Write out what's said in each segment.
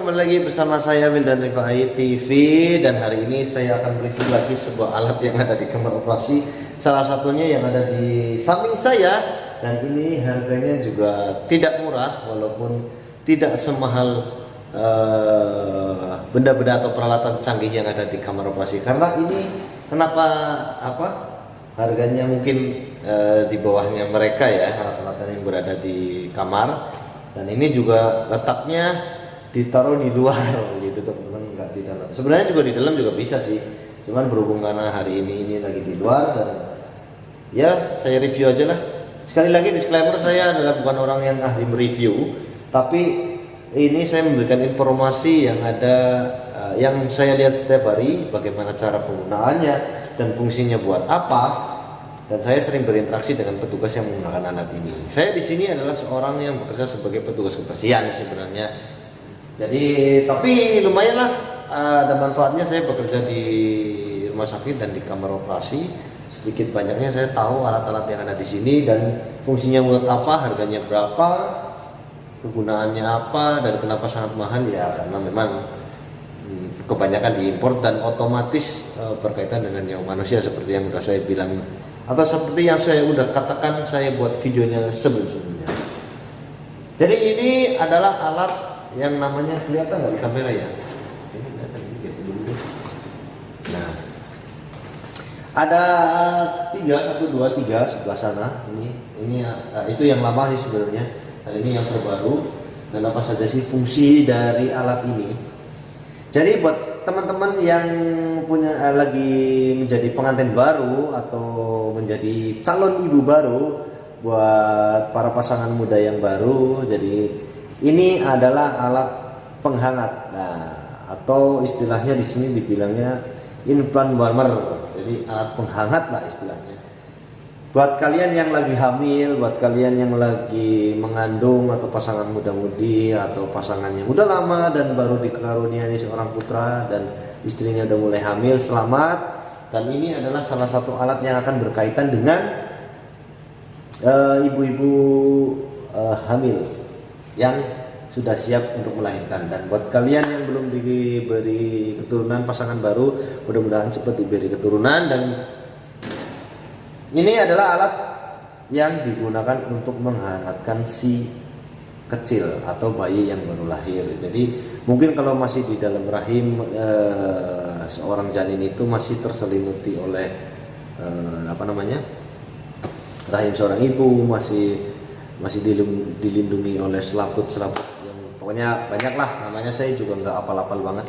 kembali lagi bersama saya Wildan Rifai TV, dan hari ini saya akan review lagi sebuah alat yang ada di kamar operasi. Salah satunya yang ada di samping saya, dan ini harganya juga tidak murah walaupun tidak semahal benda-benda atau peralatan canggih yang ada di kamar operasi. Karena ini kenapa harganya mungkin di bawahnya mereka ya, alat-alat yang berada di kamar. Dan ini juga letaknya ditaruh di luar gitu teman-teman, nggak di dalam. Sebenarnya juga di dalam juga bisa sih, cuman berhubung karena hari ini lagi di luar, dan ya saya review aja lah. Sekali lagi disclaimer, saya adalah bukan orang yang ahli mereview, tapi ini saya memberikan informasi yang ada, yang saya lihat setiap hari, bagaimana cara penggunaannya dan fungsinya buat apa. Dan saya sering berinteraksi dengan petugas yang menggunakan alat ini. Saya di sini adalah seorang yang bekerja sebagai petugas kebersihan sebenarnya. Jadi, tapi lumayanlah ada manfaatnya. Saya bekerja di rumah sakit dan di kamar operasi. Sedikit banyaknya saya tahu alat-alat yang ada di sini dan fungsinya buat apa, harganya berapa, kegunaannya apa, dan kenapa sangat mahal ya, karena memang kebanyakan diimpor dan otomatis berkaitan dengan nyawa manusia seperti yang sudah saya bilang, atau seperti yang saya udah katakan saya buat videonya sebelumnya. Jadi ini adalah alat yang namanya, kelihatan nggak di kamera ya? Ini kelihatan ini dulu. Nah, ada 3, 1, 2, 3 sebelah sana. Ini itu yang lama sih sebenarnya. Dan ini yang terbaru. Dan apa saja sih fungsi dari alat ini? Jadi buat teman-teman yang punya lagi menjadi pengantin baru atau menjadi calon ibu baru, buat para pasangan muda yang baru, jadi ini adalah alat penghangat. Nah, atau istilahnya di sini dibilangnya infant warmer. Jadi alat penghangat lah istilahnya. Buat kalian yang lagi hamil, buat kalian yang lagi mengandung, atau pasangan muda-mudi, atau pasangan yang udah lama dan baru dikaruniai seorang putra dan istrinya udah mulai hamil, selamat. Dan ini adalah salah satu alat yang akan berkaitan dengan ibu-ibu hamil yang sudah siap untuk melahirkan. Dan buat kalian yang belum diberi keturunan, pasangan baru, mudah-mudahan cepat diberi keturunan. Dan ini adalah alat yang digunakan untuk menghangatkan si kecil atau bayi yang baru lahir. Jadi mungkin kalau masih di dalam rahim seorang janin itu masih terselimuti oleh rahim seorang ibu, masih dilindungi oleh selaput-selaput yang pokoknya banyak lah namanya, saya juga nggak apal-apal banget.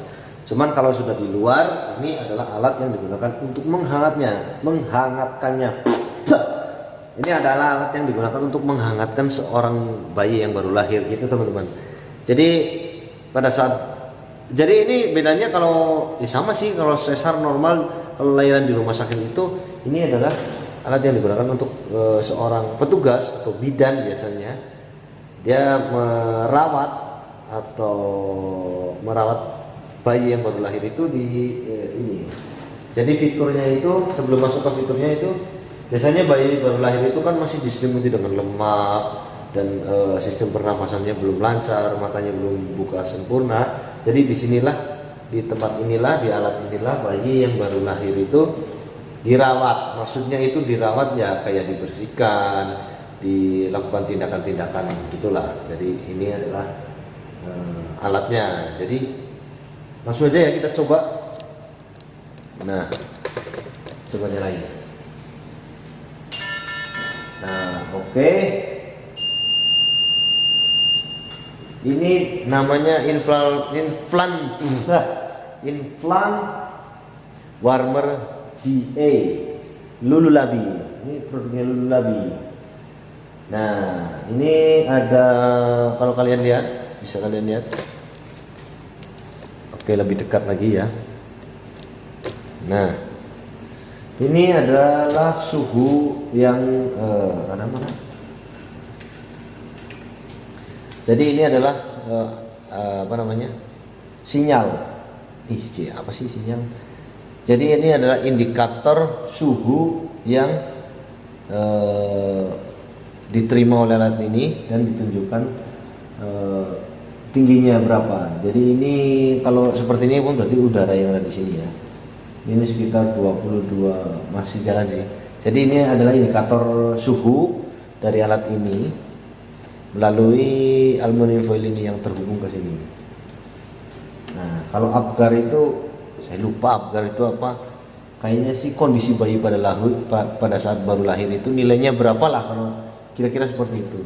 Cuman kalau sudah di luar, ini adalah alat yang digunakan untuk menghangatkannya. Ini adalah alat yang digunakan untuk menghangatkan seorang bayi yang baru lahir gitu teman-teman. Jadi ini bedanya kalau sama sih, kalau sesar normal, kalau lahiran di rumah sakit itu, ini adalah alat yang digunakan untuk seorang petugas atau bidan biasanya. Dia merawat bayi yang baru lahir itu di ini. Jadi fiturnya itu, sebelum masuk ke fiturnya itu, biasanya bayi baru lahir itu kan masih diselimuti dengan lemak dan sistem pernafasannya belum lancar, matanya belum buka sempurna. Jadi di tempat inilah, di alat inilah bayi yang baru lahir itu dirawat. Maksudnya itu dirawat ya kayak dibersihkan, dilakukan tindakan-tindakan gitulah. Jadi ini adalah alatnya. Jadi langsung aja ya kita coba. Nah, coba nyalain. Nah, oke. Ini namanya inflant warmer GA Lululabi. Ini produknya Lululabi. Nah, ini ada, kalau kalian lihat, bisa kalian lihat. Oke, lebih dekat lagi ya. Nah, ini adalah suhu yang mana? Jadi ini adalah sinyal. Apa sih sinyal? Jadi ini adalah indikator suhu yang diterima oleh alat ini dan ditunjukkan tingginya berapa. Jadi ini kalau seperti ini pun berarti udara yang ada di sini ya. Ini sekitar 22, masih jalan sih. Jadi ini adalah indikator suhu dari alat ini melalui aluminium foil ini yang terhubung ke sini. Nah, kalau Apgar itu saya lupa Apgar itu apa. Kayaknya sih kondisi bayi pada saat baru lahir itu nilainya berapa lah, kalau kira-kira seperti itu.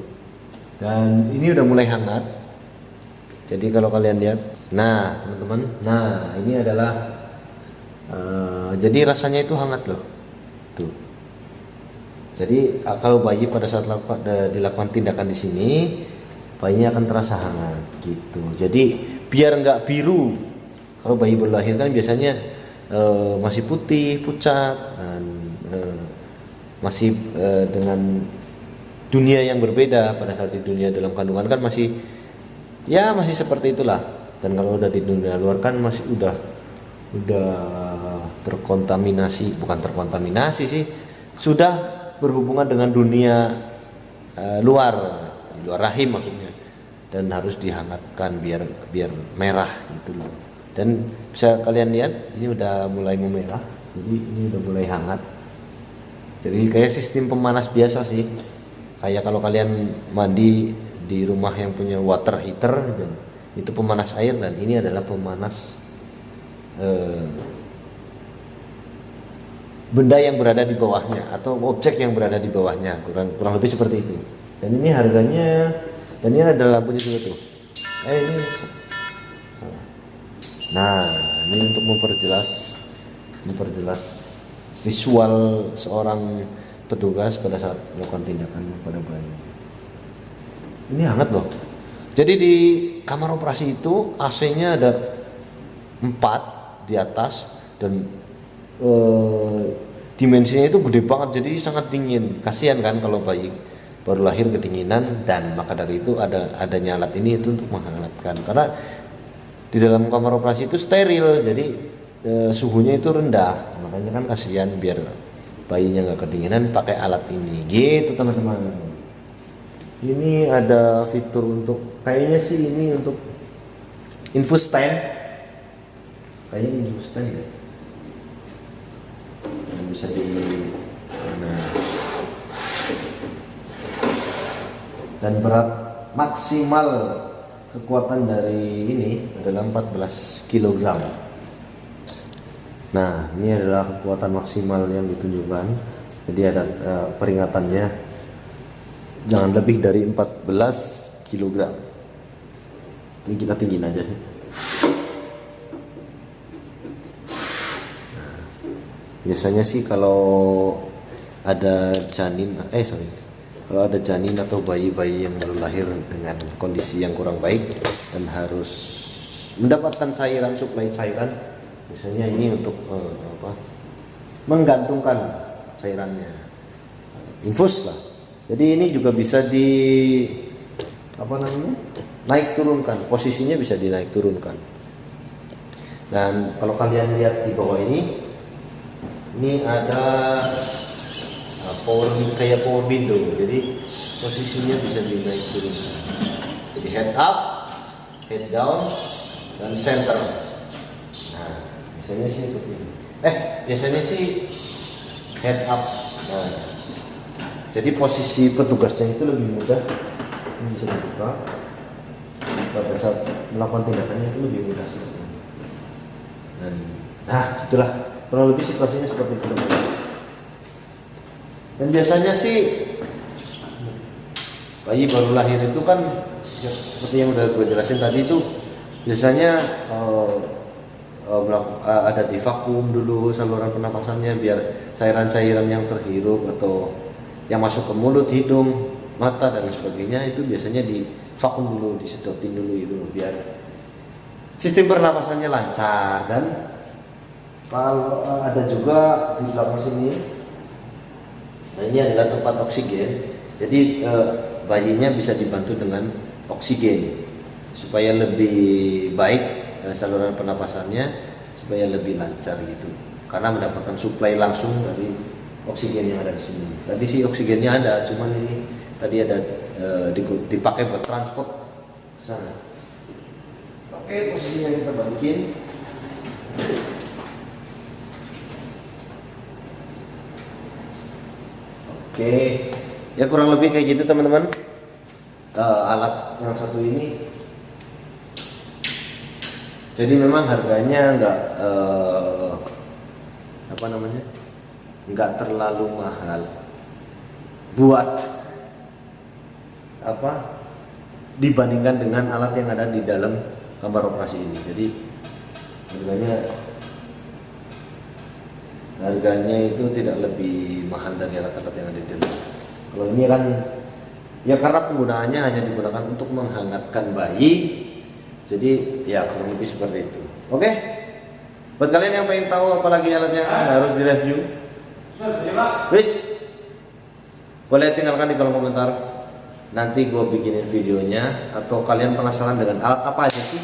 Dan ini udah mulai hangat. Jadi kalau kalian lihat, nah teman-teman, nah ini adalah jadi rasanya itu hangat loh, tuh. Jadi kalau bayi pada saat dilakukan tindakan di sini, bayinya akan terasa hangat gitu. Jadi biar nggak biru. Kalau bayi baru lahir kan biasanya masih putih, pucat, dan masih dengan dunia yang berbeda. Pada saat di dunia dalam kandungan kan masih seperti itulah. Dan kalau udah di dunia luar kan masih udah terkontaminasi, bukan terkontaminasi sih, sudah berhubungan dengan dunia luar, di luar rahim maksudnya, dan harus dihangatkan biar merah gitu loh. Dan bisa kalian lihat ini udah mulai memerah, jadi ini udah mulai hangat. Jadi kayak sistem pemanas biasa sih, kayak kalau kalian mandi di rumah yang punya water heater gitu, itu pemanas air, dan ini adalah pemanas benda yang berada di bawahnya atau objek yang berada di bawahnya, kurang lebih seperti itu. Dan ini harganya, dan ini ada lampunya juga tuh. Ini nah ini untuk memperjelas visual seorang petugas pada saat melakukan tindakan pada bayi. Ini hangat loh. Jadi di kamar operasi itu AC-nya ada 4 di atas, dan dimensinya itu gede banget, jadi sangat dingin. Kasihan kan kalau bayi baru lahir kedinginan, dan maka dari itu adanya alat ini itu untuk menghangatkan. Karena di dalam kamar operasi itu steril, jadi suhunya itu rendah, makanya kan kasihan biar bayinya nggak kedinginan pakai alat ini gitu teman-teman. Ini ada fitur untuk, kayaknya sih ini untuk infus stand, kayaknya infus stand ya, yang bisa di dan berat maksimal kekuatan dari ini adalah 14 kg. Nah, ini adalah kekuatan maksimal yang ditunjukkan. Jadi ada peringatannya, jangan lebih dari 14 kg. Ini kita tinggiin aja sih. Nah, biasanya sih kalau ada janin, kalau ada janin atau bayi-bayi yang baru lahir dengan kondisi yang kurang baik dan harus mendapatkan cairan, suplai cairan, biasanya ini untuk menggantungkan cairannya, infus lah. Jadi ini juga bisa naik turunkan, posisinya bisa dinaik turunkan. Dan kalau kalian lihat di bawah ini ada kayak power window, jadi posisinya bisa dinaik turunkan. Jadi head up, head down, dan center. Nah, biasanya sih seperti ini. Biasanya sih head up. Nah, jadi posisi petugasnya itu lebih mudah, ini bisa dibuka. Pada saat melakukan tindakannya itu lebih mudah seperti ini. Dan itulah kurang lebih situasinya seperti itu. Dan biasanya sih bayi baru lahir itu kan seperti yang udah gue jelasin tadi, itu biasanya ada di vakum dulu saluran pernapasannya biar cairan-cairan yang terhirup atau yang masuk ke mulut, hidung, mata dan sebagainya itu biasanya di vakum dulu, disedotin dulu itu biar sistem pernapasannya lancar. Dan kalau ada juga di belakang sini, nah ini adalah tempat oksigen. Jadi bayinya bisa dibantu dengan oksigen supaya lebih baik saluran pernapasannya, supaya lebih lancar gitu. Karena mendapatkan suplai langsung dari oksigen yang ada di sini. Tadi sih oksigennya ada, cuman ini tadi ada dipakai buat transport ke sana. Oke, posisinya kita balikin. Oke, ya kurang lebih kayak gitu teman-teman. Alat yang satu ini. Jadi memang harganya nggak terlalu mahal buat dibandingkan dengan alat yang ada di dalam kamar operasi ini. Jadi harganya itu tidak lebih mahal dari alat-alat yang ada di dalam. Kalau ini kan ya karena penggunaannya hanya digunakan untuk menghangatkan bayi, jadi ya kurang lebih seperti itu. Oke, buat kalian yang pengen tahu apalagi alat yang harus direview, boleh tinggalkan di kolom komentar. Nanti gue bikinin videonya. Atau kalian penasaran dengan alat apa aja sih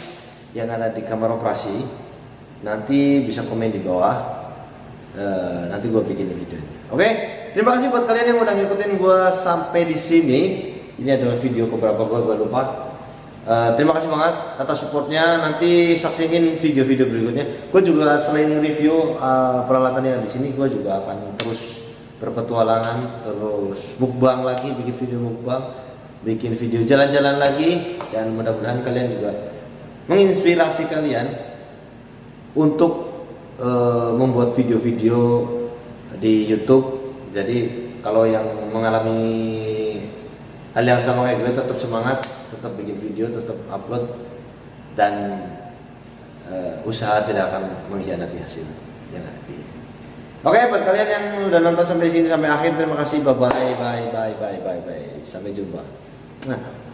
yang ada di kamar operasi, nanti bisa komen di bawah. Nanti gue bikinin videonya. Oke, terima kasih buat kalian yang udah ngikutin gue sampai di sini. Ini adalah video keberapa gue lupa. Terima kasih banget atas supportnya. Nanti saksiin video-video berikutnya. Gue juga selain review peralatan yang di sini, gue juga akan terus berpetualangan, terus mukbang lagi, bikin video mukbang, bikin video jalan-jalan lagi, dan mudah-mudahan kalian juga menginspirasi kalian untuk membuat video-video di YouTube. Jadi kalau yang mengalami hal yang sama kayak gue, tetap semangat, tetap bikin video, tetap upload, dan usaha tidak akan mengkhianati hasil yang ada. Oke, buat kalian yang udah nonton sampai sini sampai akhir, terima kasih. Bye bye, sampai jumpa. Nah.